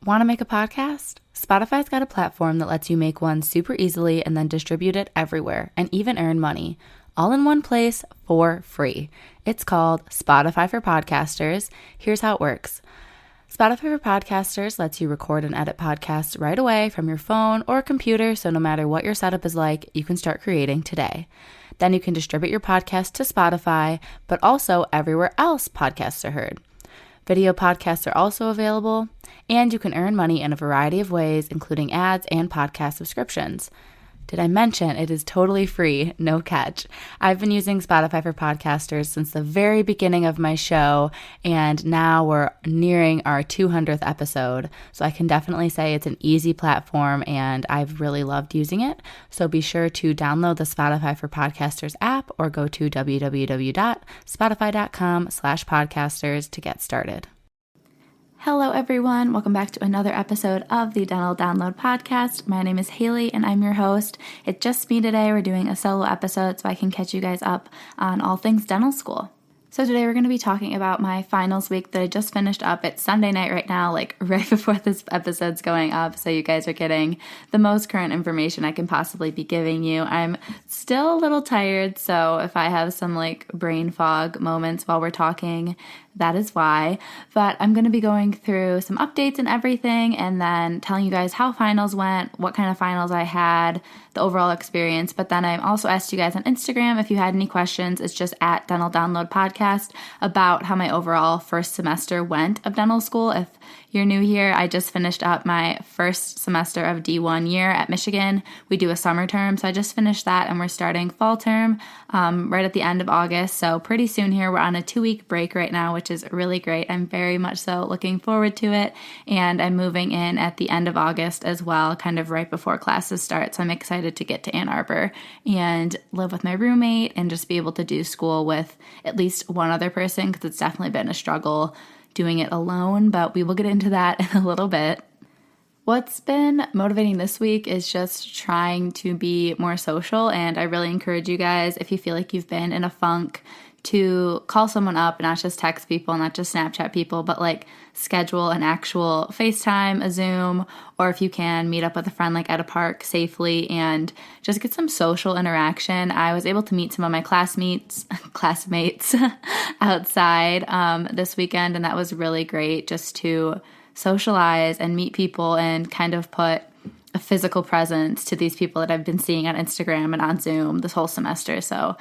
Want to make a podcast? Spotify's got a platform that lets you make one super easily and then distribute it everywhere and even earn money, all in one place for free. It's called Spotify for Podcasters. Here's how it works. Spotify for Podcasters lets you record and edit podcasts right away from your phone or computer, so no matter what your setup is like, you can start creating today. Then you can distribute your podcast to Spotify, but also everywhere else podcasts are heard. Video podcasts are also available, and you can earn money in a variety of ways, including ads and podcast subscriptions. Did I mention it is totally free, no catch? I've been using Spotify for Podcasters since the very beginning of my show, and now we're nearing our 200th episode, so I can definitely say it's an easy platform, and I've really loved using it. So be sure to download the Spotify for Podcasters app or go to www.spotify.com/podcasters to get started. Hello everyone, welcome back to another episode of the Dental Download Podcast. My name is Haley and I'm your host. It's just me today. We're doing a solo episode so I can catch you guys up on all things dental school. So today we're going to be talking about my finals week that I just finished up. It's Sunday night right now, like right before this episode's going up, so you guys are getting the most current information I can possibly be giving you. I'm still a little tired, so if I have some like brain fog moments while we're talking, that is why. But I'm going to be going through some updates and everything and then telling you guys how finals went, what kind of finals I had, the overall experience. But then I also asked you guys on Instagram if you had any questions. It's just at Dental Download Podcast about how my overall first semester went of dental school. If you're new here, I just finished up my first semester of D1 year at Michigan. We do a summer term, so I just finished that and we're starting fall term right at the end of August. So pretty soon here, we're on a 2-week break right now, which is really great. I'm very much so looking forward to it. And I'm moving in at the end of August as well, kind of right before classes start. So I'm excited to get to Ann Arbor and live with my roommate and just be able to do school with at least one other person, because it's definitely been a struggle doing it alone, but we will get into that in a little bit. What's been motivating this week is just trying to be more social, and I really encourage you guys, if you feel like you've been in a funk, to call someone up and not just text people, not just Snapchat people, but like schedule an actual FaceTime, a Zoom, or if you can, meet up with a friend like at a park safely and just get some social interaction. I was able to meet some of my classmates outside this weekend, and that was really great just to socialize and meet people and kind of put a physical presence to these people that I've been seeing on Instagram and on Zoom this whole semester. So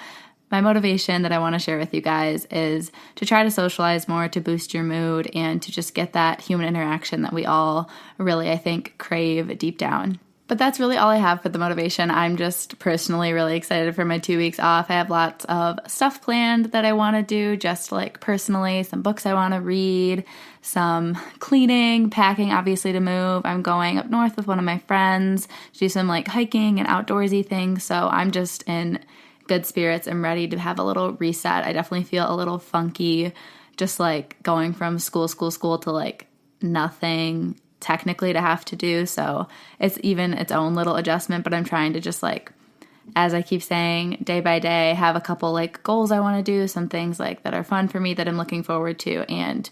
my motivation that I want to share with you guys is to try to socialize more, to boost your mood, and to just get that human interaction that we all really, I think, crave deep down. But that's really all I have for the motivation. I'm just personally really excited for my 2 weeks off. I have lots of stuff planned that I want to do, just like personally, some books I want to read, some cleaning, packing, obviously to move. I'm going up north with one of my friends to do some like hiking and outdoorsy things. So I'm just in good spirits. I'm ready to have a little reset. I definitely feel a little funky, just like going from school to like nothing technically to have to do. So it's even its own little adjustment, but I'm trying to just like, as I keep saying, day by day, have a couple like goals I want to do, some things like that are fun for me that I'm looking forward to, and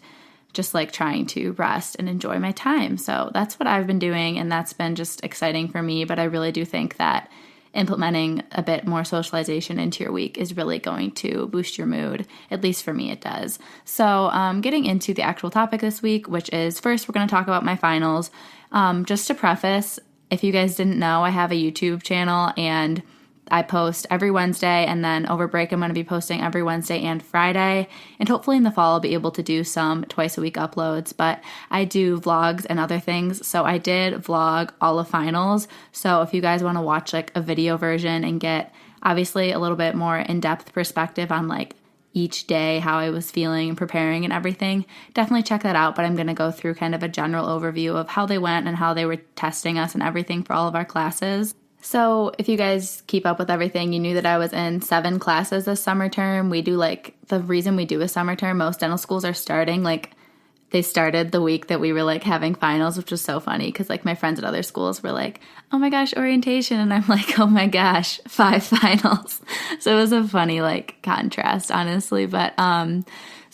just like trying to rest and enjoy my time. So that's what I've been doing, and that's been just exciting for me. But I really do think that implementing a bit more socialization into your week is really going to boost your mood. At least for me, it does. So getting into the actual topic this week, which is first, we're going to talk about my finals. Just to preface, if you guys didn't know, I have a YouTube channel and I post every Wednesday, and then over break I'm going to be posting every Wednesday and Friday, and hopefully in the fall I'll be able to do some twice a week uploads, but I do vlogs and other things. So I did vlog all of finals, so if you guys want to watch like a video version and get obviously a little bit more in-depth perspective on like each day, how I was feeling and preparing and everything, definitely check that out. But I'm going to go through kind of a general overview of how they went and how they were testing us and everything for all of our classes. So if you guys keep up with everything, you knew that I was in 7 classes this summer term. We do like, the reason we do a summer term, most dental schools are starting, like they started the week that we were like having finals, which was so funny because like my friends at other schools were like, oh my gosh, orientation. And I'm like, oh my gosh, 5 finals. So it was a funny like contrast, honestly. But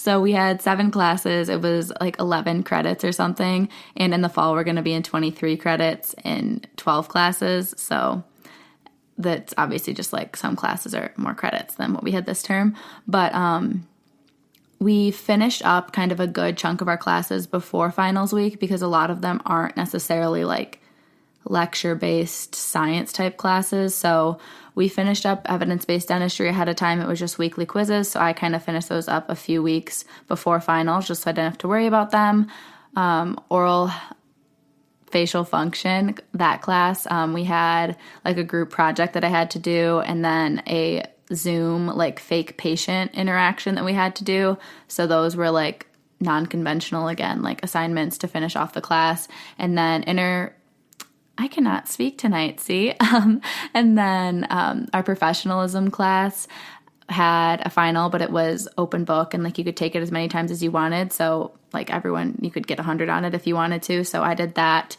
So we had 7 classes. It was like 11 credits or something. And in the fall, we're going to be in 23 credits in 12 classes. So that's obviously just like some classes are more credits than what we had this term. But we finished up kind of a good chunk of our classes before finals week because a lot of them aren't necessarily like lecture-based science type classes. So we finished up evidence-based dentistry ahead of time. It was just weekly quizzes. So I kind of finished those up a few weeks before finals just so I didn't have to worry about them. Oral facial function, that class, we had like a group project that I had to do and then a Zoom like fake patient interaction that we had to do. So those were like non-conventional, again, like assignments to finish off the class. And then I cannot speak tonight, see? And then our professionalism class had a final, but it was open book and like you could take it as many times as you wanted. So like everyone, you could get 100 on it if you wanted to. So I did that.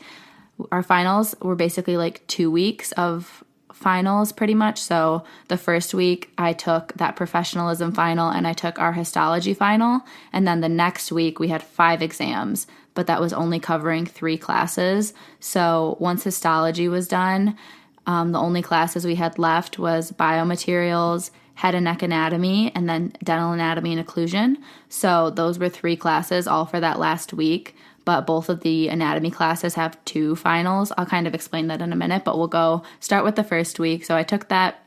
Our finals were basically like 2 weeks of finals pretty much. So the first week I took that professionalism final and I took our histology final. And then the next week we had 5 exams, but that was only covering 3 classes. So once histology was done, the only classes we had left was biomaterials, head and neck anatomy, and then dental anatomy and occlusion. So those were 3 classes all for that last week. But both of the anatomy classes have 2 finals. I'll kind of explain that in a minute, but we'll go start with the first week. So I took that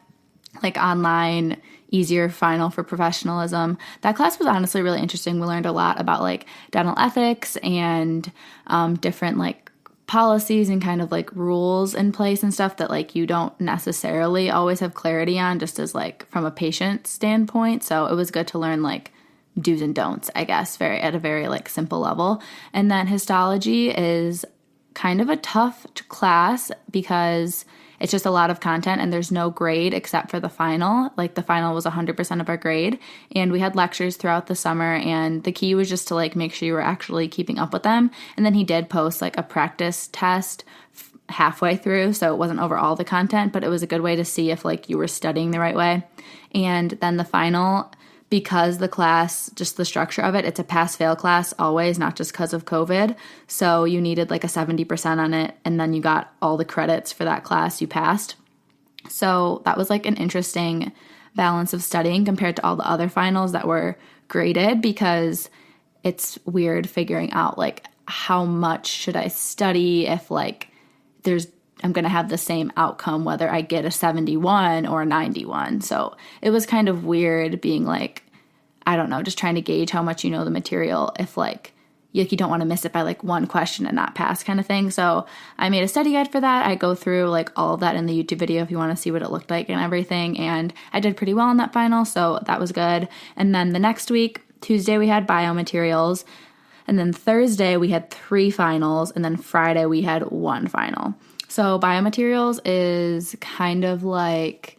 like online, easier final for professionalism. That class was honestly really interesting. We learned a lot about like dental ethics and different like policies and kind of like rules in place and stuff that like you don't necessarily always have clarity on just as like from a patient standpoint. So it was good to learn like do's and don'ts, I guess, at a very like simple level. And then histology is kind of a tough class because it's just a lot of content and there's no grade except for the final. Like the final was 100% of our grade and we had lectures throughout the summer and the key was just to like make sure you were actually keeping up with them. And then he did post like a practice test halfway through, so it wasn't over all the content, but it was a good way to see if like you were studying the right way. And then the final, because the class, just the structure of it, it's a pass-fail class always, not just because of COVID. So you needed like a 70% on it, and then you got all the credits for that class you passed. So that was like an interesting balance of studying compared to all the other finals that were graded because it's weird figuring out like how much should I study if like I'm going to have the same outcome whether I get a 71 or a 91. So it was kind of weird being like, I don't know, just trying to gauge how much you know the material if like you don't want to miss it by like one question and not pass kind of thing. So I made a study guide for that. I go through like all of that in the YouTube video if you want to see what it looked like and everything. And I did pretty well in that final, so that was good. And then the next week, Tuesday, we had biomaterials. And then Thursday, we had 3 finals. And then Friday, we had 1 final. So biomaterials is kind of like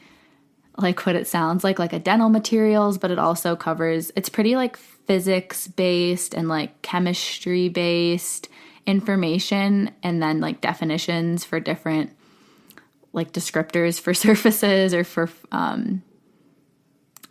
what it sounds like a dental materials, but it also covers, it's pretty like physics-based and like chemistry-based information and then like definitions for different like descriptors for surfaces or for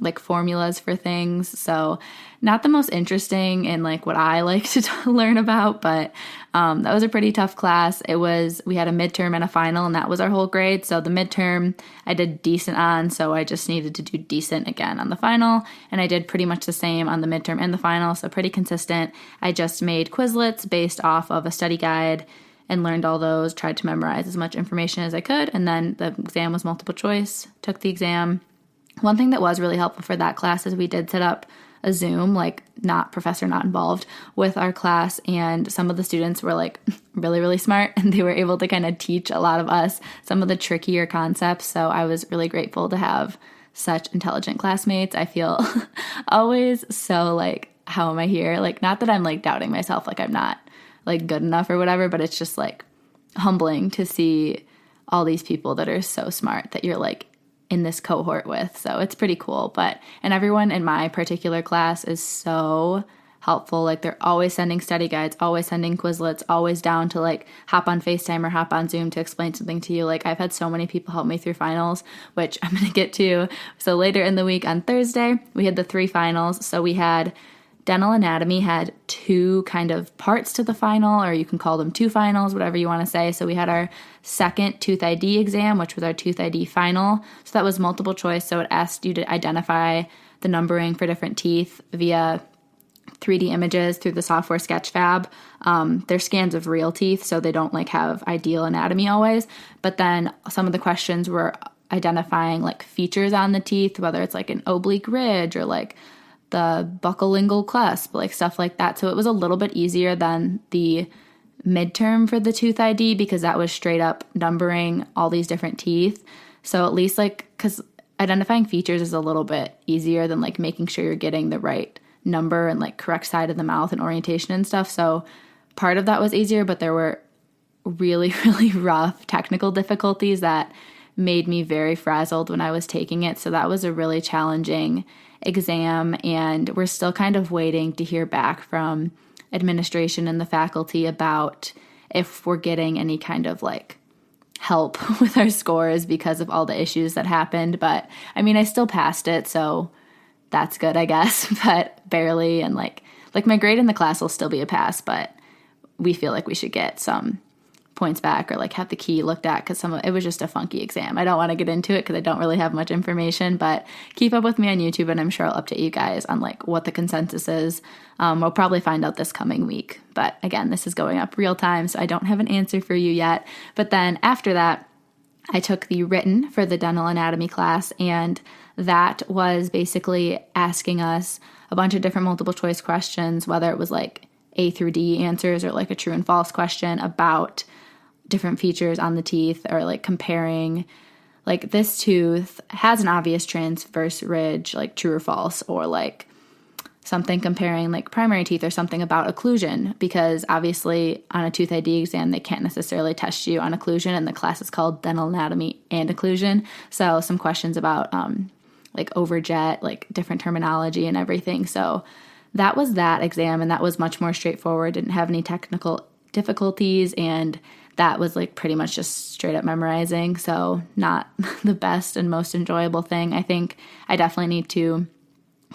like formulas for things. So not the most interesting in like what I like to learn about, but that was a pretty tough class. We had a midterm and a final and that was our whole grade. So the midterm I did decent on, so I just needed to do decent again on the final. And I did pretty much the same on the midterm and the final, so pretty consistent. I just made Quizlets based off of a study guide and learned all those, tried to memorize as much information as I could. And then the exam was multiple choice, took the exam. One thing that was really helpful for that class is we did set up a Zoom, like professor not involved, with our class, and some of the students were like really, really smart and they were able to kind of teach a lot of us some of the trickier concepts. So I was really grateful to have such intelligent classmates. I feel always so like, how am I here? Like, not that I'm like doubting myself, like I'm not like good enough or whatever, but it's just like humbling to see all these people that are so smart that you're like in this cohort with. So it's pretty cool. And everyone in my particular class is so helpful. Like they're always sending study guides, always sending Quizlets, always down to like hop on FaceTime or hop on Zoom to explain something to you. Like I've had so many people help me through finals, which I'm going to get to. So later in the week on Thursday, we had the 3 finals. So we had dental anatomy had two kind of parts to the final, or you can call them two finals, whatever you want to say. So we had our second tooth ID exam, which was our tooth ID final. So that was multiple choice. So it asked you to identify the numbering for different teeth via 3D images through the software Sketchfab. They're scans of real teeth, so they don't like have ideal anatomy always. But then some of the questions were identifying like features on the teeth, whether it's like an oblique ridge or like the buccolingual cusp, like stuff like that. So it was a little bit easier than the midterm for the tooth ID because that was straight up numbering all these different teeth. So at least like, because identifying features is a little bit easier than like making sure you're getting the right number and like correct side of the mouth and orientation and stuff. So part of that was easier, but there were really, really rough technical difficulties that made me very frazzled when I was taking it. So that was a really challenging exam, and we're still kind of waiting to hear back from administration and the faculty about if we're getting any kind of like help with our scores because of all the issues that happened. But I mean, I still passed it, so that's good, I guess, but barely. And like my grade in the class will still be a pass, but we feel like we should get some points back or like have the key looked at because it was just a funky exam. I don't want to get into it because I don't really have much information, but keep up with me on YouTube and I'm sure I'll update you guys on like what the consensus is. We'll probably find out this coming week, but again, this is going up real time, so I don't have an answer for you yet. But then after that, I took the written for the dental anatomy class, and that was basically asking us a bunch of different multiple choice questions, whether it was like A through D answers or like a true and false question about different features on the teeth, or like comparing like this tooth has an obvious transverse ridge, like true or false, or like something comparing like primary teeth or something about occlusion, because obviously on a tooth ID exam, they can't necessarily test you on occlusion, and the class is called dental anatomy and occlusion. So some questions about like overjet, like different terminology and everything. So that was that exam, and that was much more straightforward, didn't have any technical difficulties, and that was like pretty much just straight up memorizing. So not the best and most enjoyable thing. I think I definitely need to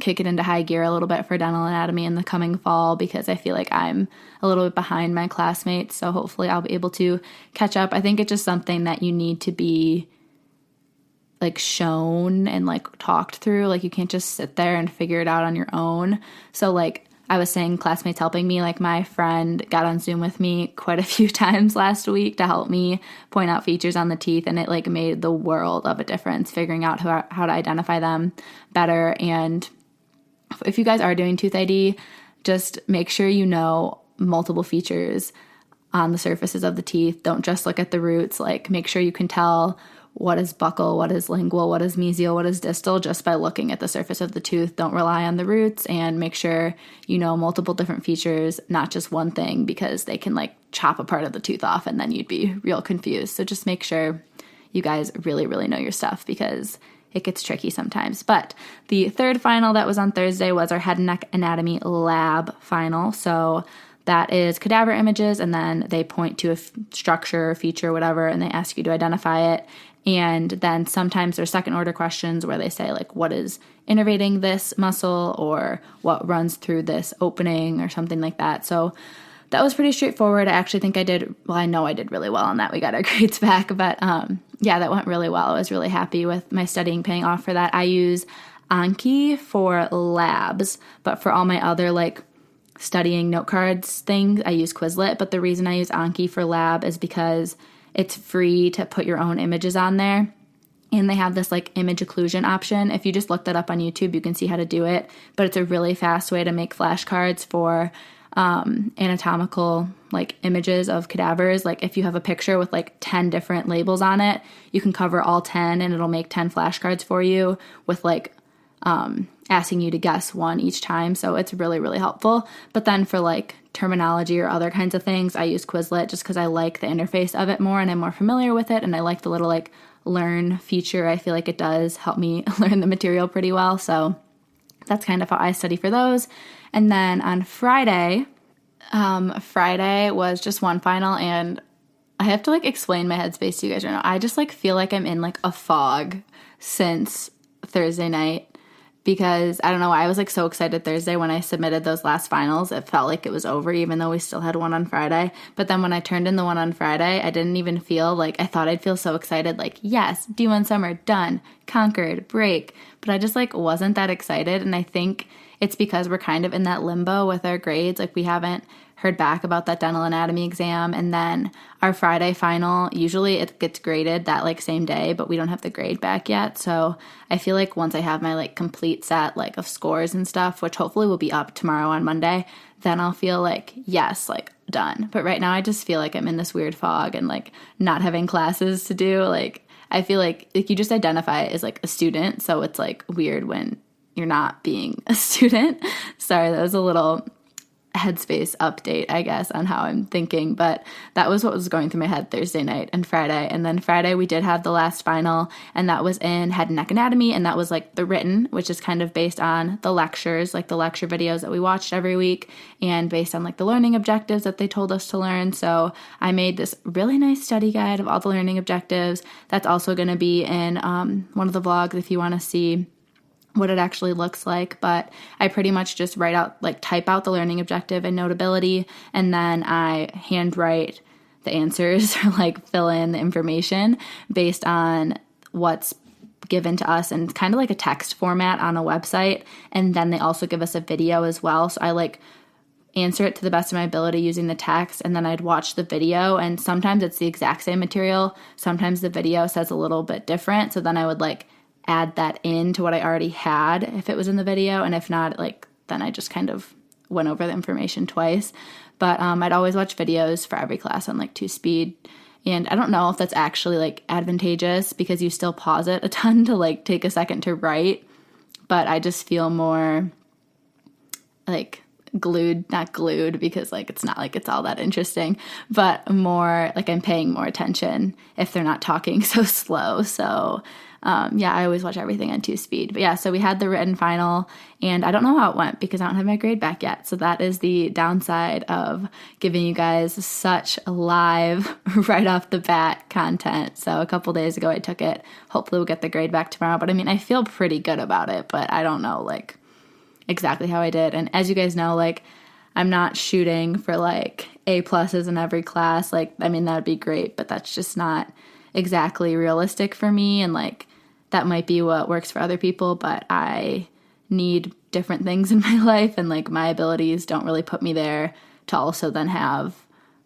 kick it into high gear a little bit for dental anatomy in the coming fall, because I feel like I'm a little bit behind my classmates. So hopefully I'll be able to catch up. I think it's just something that you need to be like shown and like talked through. Like you can't just sit there and figure it out on your own. So like I was saying, classmates helping me, like my friend got on Zoom with me quite a few times last week to help me point out features on the teeth, and it like made the world of a difference figuring out how to identify them better. And if you guys are doing tooth ID, just make sure you know multiple features on the surfaces of the teeth. Don't just look at the roots. Like make sure you can tell what is buccal, what is lingual, what is mesial, what is distal, just by looking at the surface of the tooth. Don't rely on the roots, and make sure you know multiple different features, not just one thing, because they can like chop a part of the tooth off and then you'd be real confused. So just make sure you guys really, really know your stuff, because it gets tricky sometimes. But the third final that was on Thursday was our head and neck anatomy lab final. So that is cadaver images, and then they point to a structure, feature, whatever, and they ask you to identify it. And then sometimes there's second order questions where they say like, what is innervating this muscle, or what runs through this opening, or something like that. So that was pretty straightforward. I actually think I know I did really well on that. We got our grades back, but yeah, that went really well. I was really happy with my studying paying off for that. I use Anki for labs, but for all my other like studying note cards things, I use Quizlet. But the reason I use Anki for lab is because it's free to put your own images on there. And they have this like image occlusion option. If you just look that up on YouTube, you can see how to do it. But it's a really fast way to make flashcards for anatomical like images of cadavers. Like if you have a picture with like 10 different labels on it, you can cover all 10 and it'll make 10 flashcards for you with like asking you to guess one each time. So it's really, really helpful. But then for like terminology or other kinds of things, I use Quizlet just because I like the interface of it more and I'm more familiar with it. And I like the little like learn feature. I feel like it does help me learn the material pretty well. So that's kind of how I study for those. And then on Friday was just one final, and I have to like explain my headspace to you guys right now. I just like feel like I'm in like a fog since Thursday night, because I don't know, I was like so excited Thursday when I submitted those last finals. It felt like it was over, even though we still had one on Friday. But then when I turned in the one on Friday, I didn't even feel like, I thought I'd feel so excited, like, yes, D1 summer, done, conquered, break. But I just like wasn't that excited. And I think it's because we're kind of in that limbo with our grades. Like, we haven't heard back about that dental anatomy exam, and then our Friday final, usually it gets graded that like same day, but we don't have the grade back yet. So I feel like once I have my like complete set like of scores and stuff, which hopefully will be up tomorrow on Monday, then I'll feel like, yes, like done. But right now I just feel like I'm in this weird fog and like not having classes to do. Like, I feel like you just identify as like a student, so it's like weird when you're not being a student. Sorry, that was a little headspace update, I guess, on how I'm thinking, but that was what was going through my head Thursday night and Friday. And then Friday we did have the last final, and that was in head and neck anatomy, and that was like the written, which is kind of based on the lectures, like the lecture videos that we watched every week, and based on like the learning objectives that they told us to learn. So I made this really nice study guide of all the learning objectives. That's also going to be in one of the vlogs if you want to see what it actually looks like. But I pretty much just type out the learning objective and notability, and then I handwrite the answers or like fill in the information based on what's given to us, and kind of like a text format on a website. And then they also give us a video as well. So I like answer it to the best of my ability using the text, and then I'd watch the video, and sometimes it's the exact same material. Sometimes the video says a little bit different. So then I would like add that into what I already had if it was in the video, and if not, like then I just kind of went over the information twice. But I'd always watch videos for every class on like 2-speed, and I don't know if that's actually like advantageous because you still pause it a ton to like take a second to write, but I just feel more like not glued because like it's not like it's all that interesting, but more like I'm paying more attention if they're not talking so slow. So yeah, I always watch everything on 2-speed. But yeah, so we had the written final, and I don't know how it went because I don't have my grade back yet. So that is the downside of giving you guys such live, right off the bat content. So a couple days ago I took it. Hopefully we'll get the grade back tomorrow. But I mean, I feel pretty good about it, but I don't know like exactly how I did. And as you guys know, like I'm not shooting for like A+ in every class. Like, I mean, that'd be great, but that's just not exactly realistic for me. And like, that might be what works for other people, but I need different things in my life, and like my abilities don't really put me there to also then have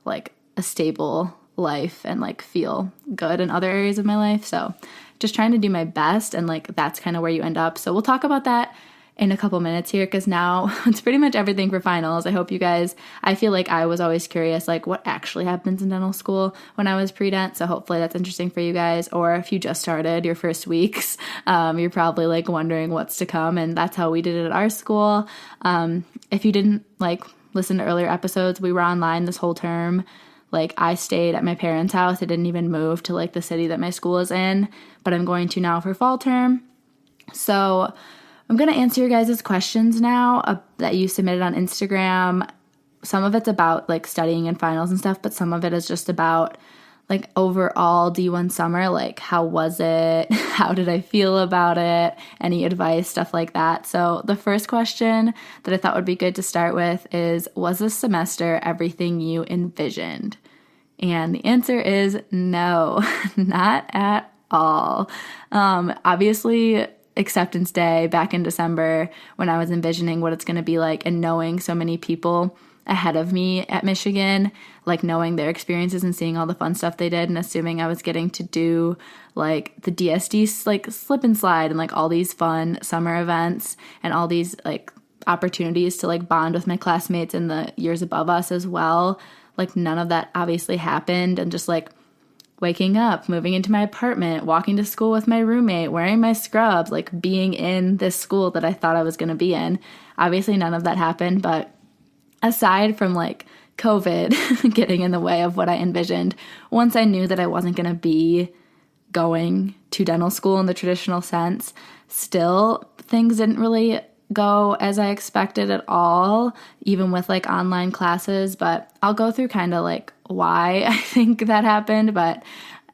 like a stable life and like feel good in other areas of my life. So just trying to do my best, and like that's kind of where you end up. So we'll talk about that in a couple minutes here, because now it's pretty much everything for finals. I hope you guys, I feel like I was always curious, like what actually happens in dental school when I was pre-dent. So hopefully that's interesting for you guys. Or if you just started your first weeks, you're probably like wondering what's to come. And that's how we did it at our school. If you didn't like listen to earlier episodes, we were online this whole term. Like I stayed at my parents' house. I didn't even move to like the city that my school is in, but I'm going to now for fall term. So I'm going to answer your guys' questions now that you submitted on Instagram. Some of it's about like studying and finals and stuff, but some of it is just about like overall D1 summer, like how was it? How did I feel about it? Any advice, stuff like that. So the first question that I thought would be good to start with is, was this semester everything you envisioned? And the answer is no, not at all. Obviously, acceptance day back in December when I was envisioning what it's going to be like, and knowing so many people ahead of me at Michigan, like knowing their experiences and seeing all the fun stuff they did, and assuming I was getting to do like the DSD like slip and slide and like all these fun summer events and all these like opportunities to like bond with my classmates in the years above us as well. Like none of that obviously happened, and just like waking up, moving into my apartment, walking to school with my roommate, wearing my scrubs, like being in this school that I thought I was going to be in. Obviously, none of that happened, but aside from like COVID getting in the way of what I envisioned, once I knew that I wasn't going to be going to dental school in the traditional sense, still things didn't really go as I expected at all, even with like online classes. But I'll go through kind of like why I think that happened. But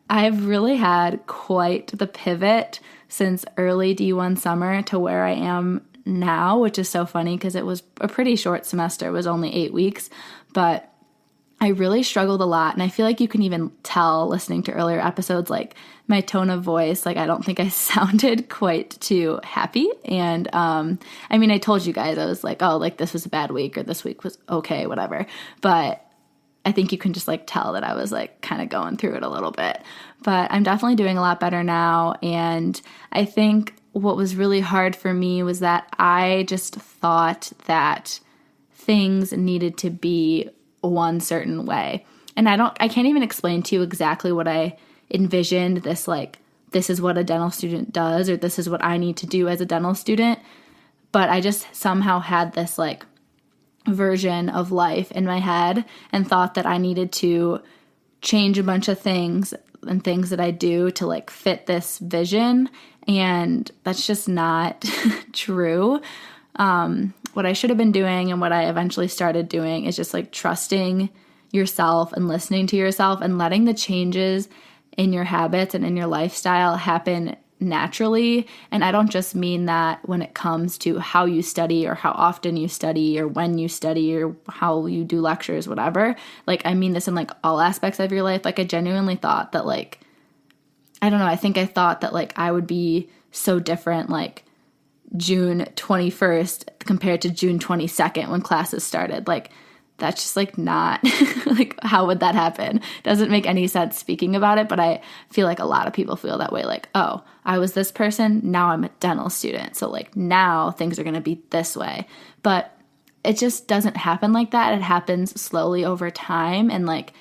I've really had quite the pivot since early D1 summer to where I am now, which is so funny because it was a pretty short semester. It was only 8 weeks, but I really struggled a lot. And I feel like you can even tell listening to earlier episodes, like my tone of voice, like I don't think I sounded quite too happy. And I mean, I told you guys, I was like, oh, like this was a bad week or this week was okay, whatever. But I think you can just like tell that I was like kind of going through it a little bit. But I'm definitely doing a lot better now. And I think what was really hard for me was that I just thought that things needed to be one certain way. And I can't even explain to you exactly what I envisioned this, like, this is what a dental student does, or this is what I need to do as a dental student. But I just somehow had this like version of life in my head and thought that I needed to change a bunch of things and things that I do to like fit this vision. And that's just not true. What I should have been doing and what I eventually started doing is just like trusting yourself and listening to yourself and letting the changes in your habits and in your lifestyle happen naturally. And I don't just mean that when it comes to how you study or how often you study or when you study or how you do lectures, whatever. Like, I mean this in like all aspects of your life. Like, I genuinely thought that like, I don't know, I think I thought that like I would be so different like June 21st compared to June 22nd when classes started. Like, that's just like not like, how would that happen? Doesn't make any sense speaking about it, but I feel like a lot of people feel that way. Like, oh, I was this person, now I'm a dental student, so like now things are going to be this way. But it just doesn't happen like that. It happens slowly over time, and like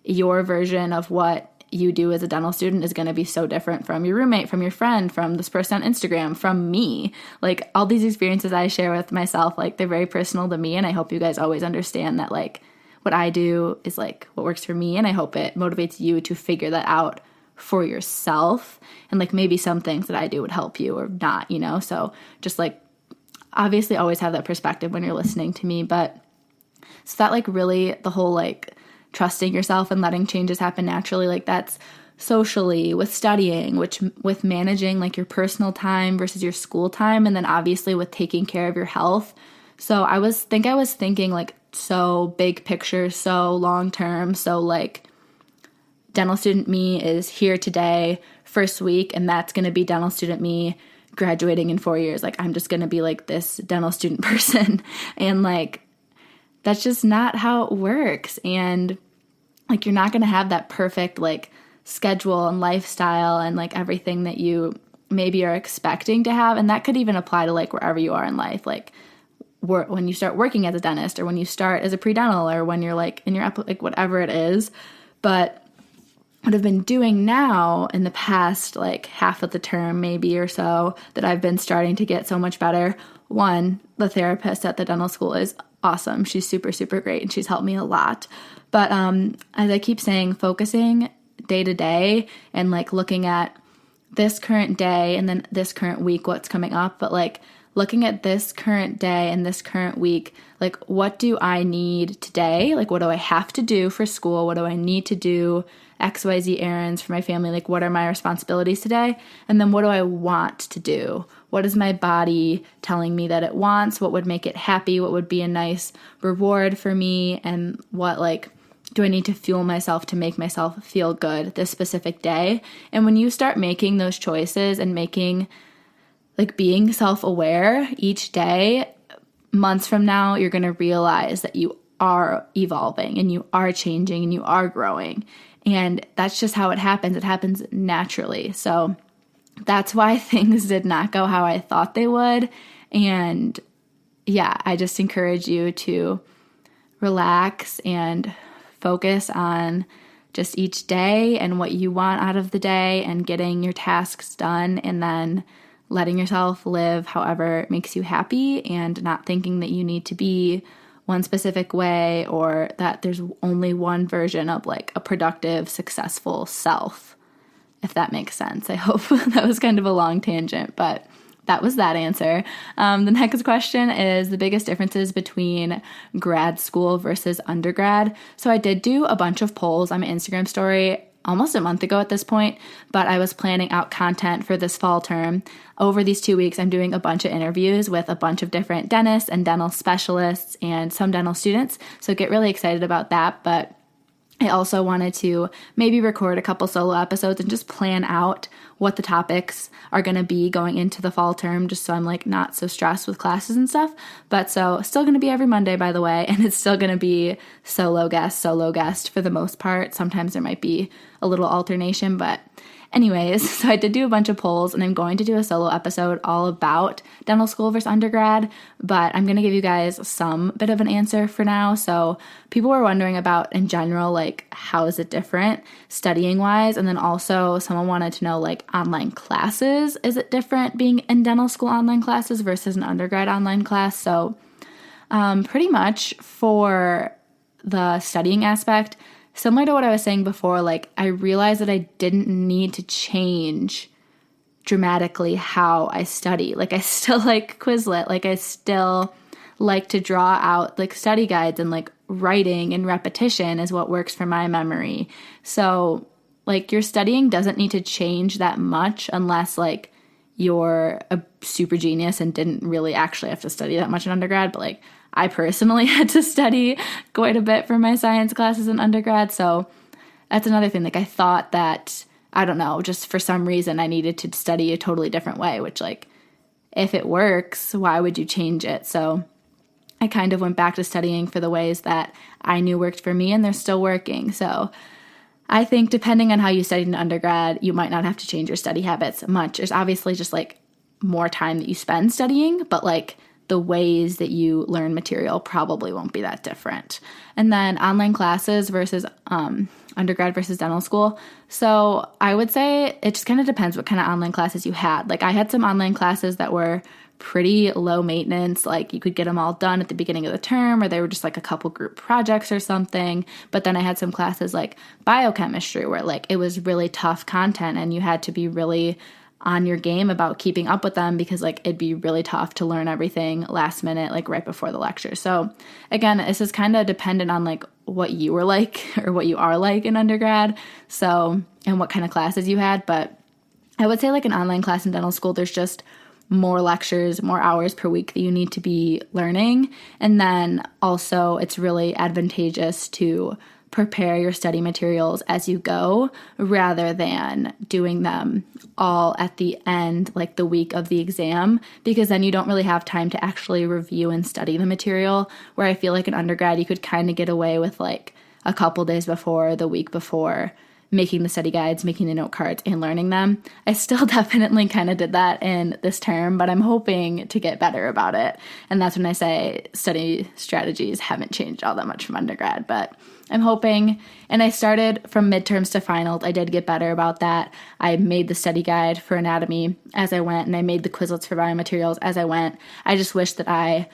your version of what you do as a dental student is going to be so different from your roommate, from your friend, from this person on Instagram, from me. Like, all these experiences I share with myself, like, they're very personal to me, and I hope you guys always understand that like what I do is like what works for me, and I hope it motivates you to figure that out for yourself. And like maybe some things that I do would help you or not, you know? So just like obviously always have that perspective when you're listening to me. But so that like really the whole like trusting yourself and letting changes happen naturally, like that's socially, with studying, which with managing like your personal time versus your school time, and then obviously with taking care of your health. So I was thinking like so big picture, so long term, so like dental student me is here today, first week, and that's going to be dental student me graduating in 4 years. Like, I'm just going to be like this dental student person. And like, that's just not how it works. And like, you're not going to have that perfect like schedule and lifestyle and like everything that you maybe are expecting to have. And that could even apply to like wherever you are in life. Like, when you start working as a dentist, or when you start as a pre-dental, or when you're like in your like whatever it is. But what I've been doing now in the past like half of the term maybe or so that I've been starting to get so much better. One, the therapist at the dental school is awesome. She's super, super great, and she's helped me a lot. But as I keep saying, focusing day to day and like looking at this current day and then this current week, what's coming up, but like looking at this current day and this current week, like what do I need today? Like, what do I have to do for school? What do I need to do? XYZ errands for my family. Like, what are my responsibilities today? And then what do I want to do? What is my body telling me that it wants? What would make it happy? What would be a nice reward for me? And what like do I need to fuel myself to make myself feel good this specific day? And when you start making those choices and making like being self-aware each day, months from now, you're going to realize that you are evolving and you are changing and you are growing. And that's just how it happens. It happens naturally. So that's why things did not go how I thought they would. And yeah, I just encourage you to relax and focus on just each day and what you want out of the day and getting your tasks done, and then letting yourself live however it makes you happy, and not thinking that you need to be one specific way or that there's only one version of like a productive, successful self, if that makes sense. I hope that was kind of a long tangent, but that was that answer. The next question is the biggest differences between grad school versus undergrad. So I did do a bunch of polls on my Instagram story almost a month ago at this point, but I was planning out content for this fall term. Over these 2 weeks, I'm doing a bunch of interviews with a bunch of different dentists and dental specialists and some dental students. So get really excited about that. But I also wanted to maybe record a couple solo episodes and just plan out what the topics are going to be going into the fall term, just so I'm like not so stressed with classes and stuff. But so still going to be every Monday, by the way, and it's still going to be solo guest for the most part. Sometimes there might be a little alternation, but anyways, so I did do a bunch of polls, and I'm going to do a solo episode all about dental school versus undergrad, but I'm going to give you guys some bit of an answer for now. So people were wondering about, in general, like, how is it different studying wise? And then also someone wanted to know, like, online classes. Is it different being in dental school online classes versus an undergrad online class? So pretty much for the studying aspect, similar to what I was saying before, like, I realized that I didn't need to change dramatically how I study. Like, I still like Quizlet. Like, I still like to draw out, like, study guides, and, like, writing and repetition is what works for my memory. So, like, your studying doesn't need to change that much unless, like, you're a super genius and didn't really actually have to study that much in undergrad. But, like, I personally had to study quite a bit for my science classes in undergrad. So that's another thing. Like, I thought that, I don't know, just for some reason I needed to study a totally different way, which, like, if it works, why would you change it? So I kind of went back to studying for the ways that I knew worked for me, and they're still working. So I think depending on how you studied in undergrad, you might not have to change your study habits much. There's obviously just, like, more time that you spend studying, but, like, the ways that you learn material probably won't be that different. And then online classes versus undergrad versus dental school. So I would say it just kind of depends what kind of online classes you had. Like, I had some online classes that were pretty low maintenance. Like, you could get them all done at the beginning of the term, or they were just like a couple group projects or something. But then I had some classes like biochemistry where, like, it was really tough content and you had to be really on your game about keeping up with them, because, like, it'd be really tough to learn everything last minute, like right before the lecture. So again, this is kind of dependent on, like, what you were like or what you are like in undergrad. So, and what kind of classes you had. But I would say, like, an online class in dental school, there's just more lectures, more hours per week that you need to be learning. And then also it's really advantageous to prepare your study materials as you go rather than doing them all at the end, like the week of the exam, because then you don't really have time to actually review and study the material, where I feel like in undergrad you could kind of get away with, like, a couple days before, the week before, making the study guides, making the note cards, and learning them. I still definitely kind of did that in this term, but I'm hoping to get better about it. And that's when I say study strategies haven't changed all that much from undergrad, but I'm hoping. And I started from midterms to finals. I did get better about that. I made the study guide for anatomy as I went, and I made the Quizlets for biomaterials as I went. I just wish that I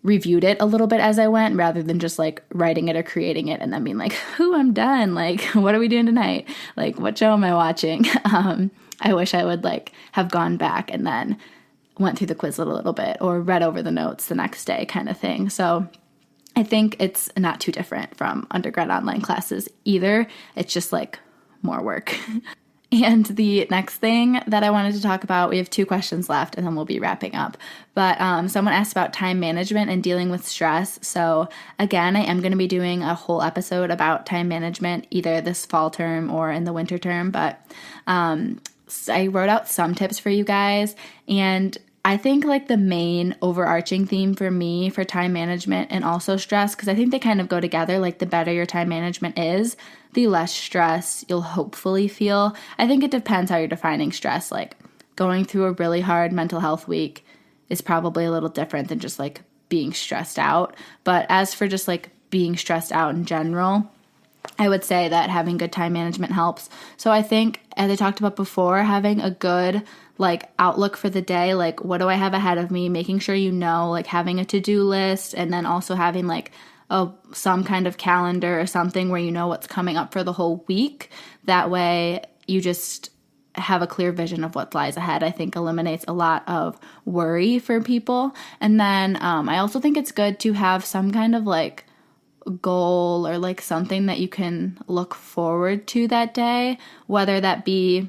reviewed it a little bit as I went, rather than just, like, writing it or creating it and then being like, "Ooh, I'm done. Like, what are we doing tonight? Like, what show am I watching?" I wish I would, like, have gone back and then went through the Quizlet a little bit or read over the notes the next day, kind of thing. So I think it's not too different from undergrad online classes either. It's just, like, more work. And the next thing that I wanted to talk about, we have 2 questions left and then we'll be wrapping up. But someone asked about time management and dealing with stress. So again, I am going to be doing a whole episode about time management, either this fall term or in the winter term. But I wrote out some tips for you guys. And I think, like, the main overarching theme for me for time management and also stress, because I think they kind of go together, like, the better your time management is, the less stress you'll hopefully feel. I think it depends how you're defining stress. Like, going through a really hard mental health week is probably a little different than just, like, being stressed out. But as for just, like, being stressed out in general, I would say that having good time management helps. So I think, as I talked about before, having a good, like, outlook for the day, like, what do I have ahead of me, making sure you know, like, having a to-do list, and then also having, like, some kind of calendar or something where you know what's coming up for the whole week. That way you just have a clear vision of what lies ahead. I think eliminates a lot of worry for people. And then I also think it's good to have some kind of, like, goal or like something that you can look forward to that day, whether that be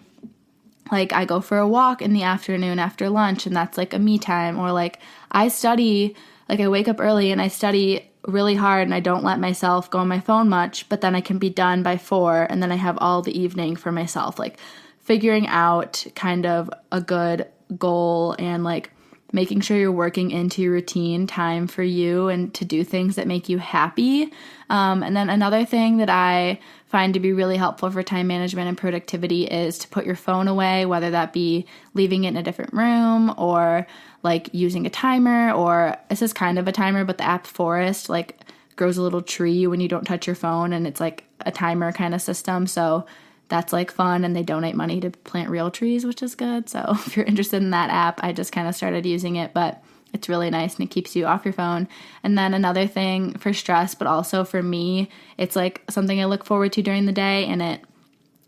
like I go for a walk in the afternoon after lunch and that's like a me time, or like I study, like I wake up early and I study really hard and I don't let myself go on my phone much, but then I can be done by 4 and then I have all the evening for myself. Like figuring out kind of a good goal and like making sure you're working into your routine time for you and to do things that make you happy. And then another thing that I find to be really helpful for time management and productivity is to put your phone away, whether that be leaving it in a different room or like using a timer, or this is kind of a timer, but the app Forest like grows a little tree when you don't touch your phone, and it's like a timer kind of system. So that's like fun, and they donate money to plant real trees, which is good. So if you're interested in that app, I just kind of started using it, but it's really nice and it keeps you off your phone. And then another thing for stress, but also for me, it's like something I look forward to during the day, and it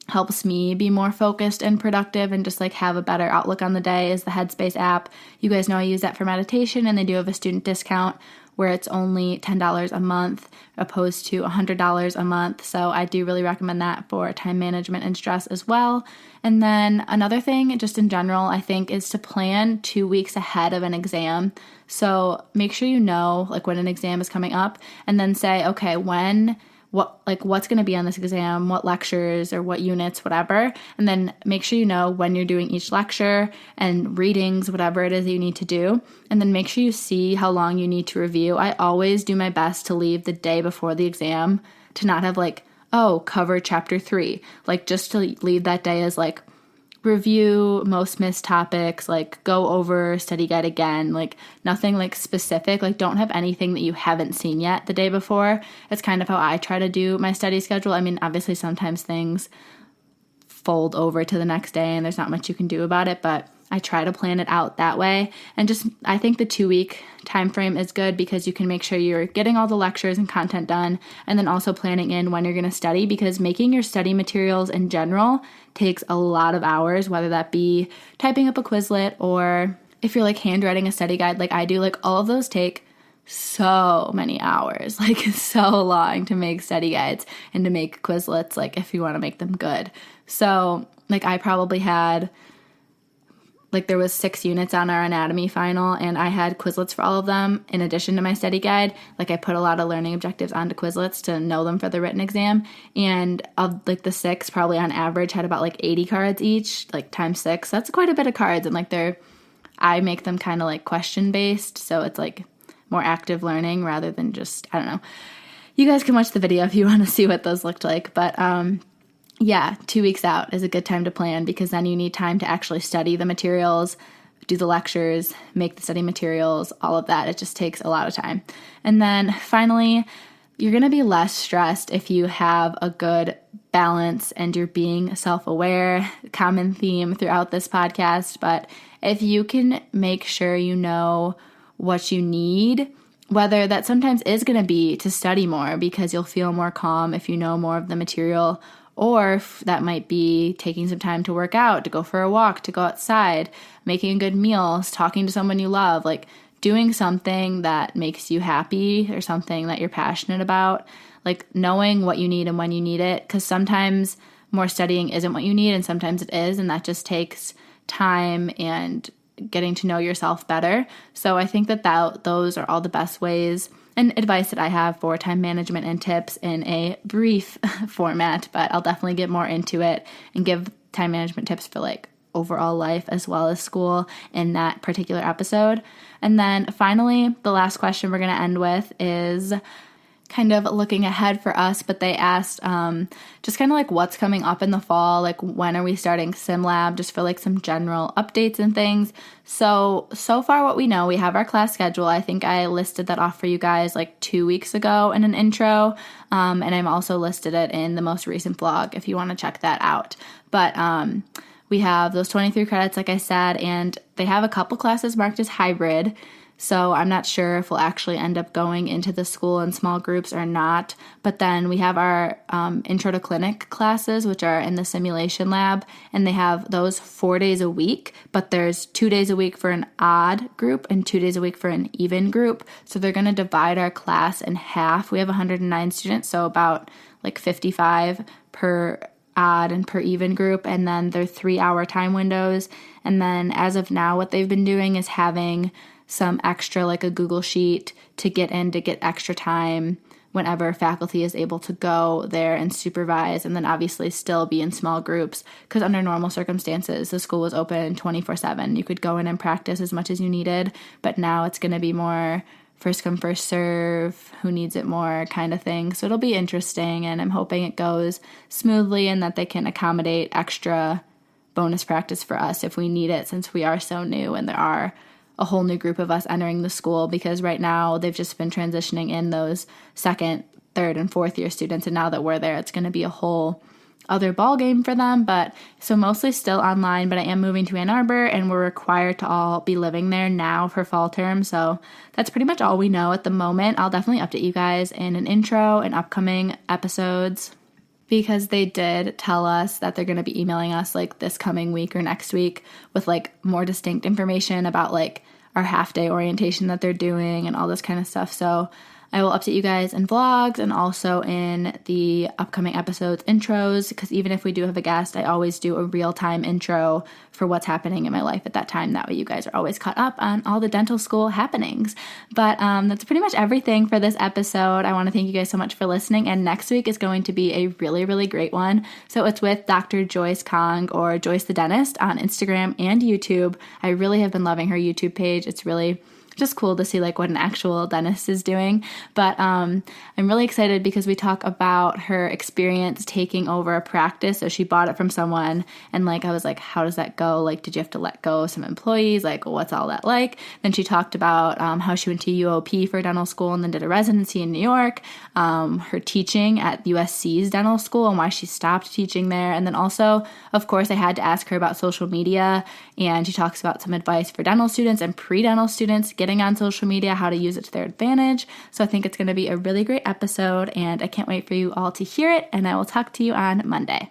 helps me be more focused and productive and just like have a better outlook on the day, is the Headspace app. You guys know I use that for meditation, and they do have a student discount where it's only $10 a month opposed to $100 a month. So I do really recommend that for time management and stress as well. And then another thing, just in general, I think is to plan 2 weeks ahead of an exam. So make sure you know like when an exam is coming up, and then say, okay, what's going to be on this exam, what lectures or what units, whatever. And then make sure you know when you're doing each lecture and readings, whatever it is that you need to do. And then make sure you see how long you need to review. I always do my best to leave the day before the exam, to not have like, oh, cover chapter 3. Like just to leave that day as like, review most missed topics, like go over study guide again, like nothing like specific, like don't have anything that you haven't seen yet the day before. It's kind of how I try to do my study schedule. I mean, obviously sometimes things fold over to the next day and there's not much you can do about it, but I try to plan it out that way. And just, I think the 2-week time frame is good because you can make sure you're getting all the lectures and content done, and then also planning in when you're going to study, because making your study materials in general takes a lot of hours, whether that be typing up a Quizlet or if you're like handwriting a study guide like I do, like all of those take so many hours, like so long to make study guides and to make Quizlets, like if you want to make them good. So like I probably had, like there was 6 units on our anatomy final, and I had Quizlets for all of them in addition to my study guide. Like I put a lot of learning objectives onto Quizlets to know them for the written exam, and of like the 6, probably on average had about like 80 cards each, like times 6. That's quite a bit of cards, and like I make them kind of like question based, so it's like more active learning rather than just, I don't know. You guys can watch the video if you want to see what those looked like, but yeah, 2 weeks out is a good time to plan, because then you need time to actually study the materials, do the lectures, make the study materials, all of that. It just takes a lot of time. And then finally, you're going to be less stressed if you have a good balance and you're being self-aware, common theme throughout this podcast. But if you can make sure you know what you need, whether that sometimes is going to be to study more because you'll feel more calm if you know more of the material, or that might be taking some time to work out, to go for a walk, to go outside, making a good meal, talking to someone you love, like doing something that makes you happy or something that you're passionate about, like knowing what you need and when you need it, because sometimes more studying isn't what you need and sometimes it is, and that just takes time and getting to know yourself better. So I think that those are all the best ways and advice that I have for time management and tips in a brief format, but I'll definitely get more into it and give time management tips for like overall life as well as school in that particular episode. And then finally, the last question we're going to end with is kind of looking ahead for us, but they asked just kind of like what's coming up in the fall, like when are we starting sim lab, just for like some general updates and things. So far what we know, we have our class schedule. I think I listed that off for you guys like 2 weeks ago in an intro, and I've also listed it in the most recent vlog if you want to check that out. But we have those 23 credits like I said, and they have a couple classes marked as hybrid. So I'm not sure if we'll actually end up going into the school in small groups or not. But then we have our intro to clinic classes, which are in the simulation lab, and they have those 4 days a week, but there's 2 days a week for an odd group and 2 days a week for an even group. So they're going to divide our class in half. We have 109 students, so about like 55 per odd and per even group, and then they're 3-hour time windows. And then as of now, what they've been doing is having some extra, like a Google Sheet to get extra time whenever faculty is able to go there and supervise, and then obviously still be in small groups, because under normal circumstances, the school was open 24/7. You could go in and practice as much as you needed, but now it's going to be more first come, first serve, who needs it more kind of thing. So it'll be interesting, and I'm hoping it goes smoothly and that they can accommodate extra bonus practice for us if we need it, since we are so new and there are a whole new group of us entering the school, because right now they've just been transitioning in those second, third, and fourth year students, and now that we're there, it's going to be a whole other ball game for them. But so mostly still online, but I am moving to Ann Arbor, and we're required to all be living there now for fall term. So that's pretty much all we know at the moment. I'll definitely update you guys in an intro and upcoming episodes, because they did tell us that they're going to be emailing us like this coming week or next week with like more distinct information about like our half day orientation that they're doing and all this kind of stuff. So I will update you guys in vlogs and also in the upcoming episodes intros, because even if we do have a guest, I always do a real-time intro for what's happening in my life at that time. That way you guys are always caught up on all the dental school happenings. But that's pretty much everything for this episode. I want to thank you guys so much for listening, and next week is going to be a really, really great one. So it's with Dr. Joyce Kong, or Joyce the Dentist, on Instagram and YouTube. I really have been loving her YouTube page. It's really just cool to see like what an actual dentist is doing. But I'm really excited because we talk about her experience taking over a practice. So she bought it from someone, and like I was like, how does that go? Like, did you have to let go of some employees? Like, what's all that like? Then she talked about how she went to UOP for dental school and then did a residency in New York, her teaching at USC's dental school and why she stopped teaching there. And then also, of course, I had to ask her about social media, and she talks about some advice for dental students and pre-dental students getting on social media, how to use it to their advantage. So I think it's going to be a really great episode, and I can't wait for you all to hear it, and I will talk to you on Monday.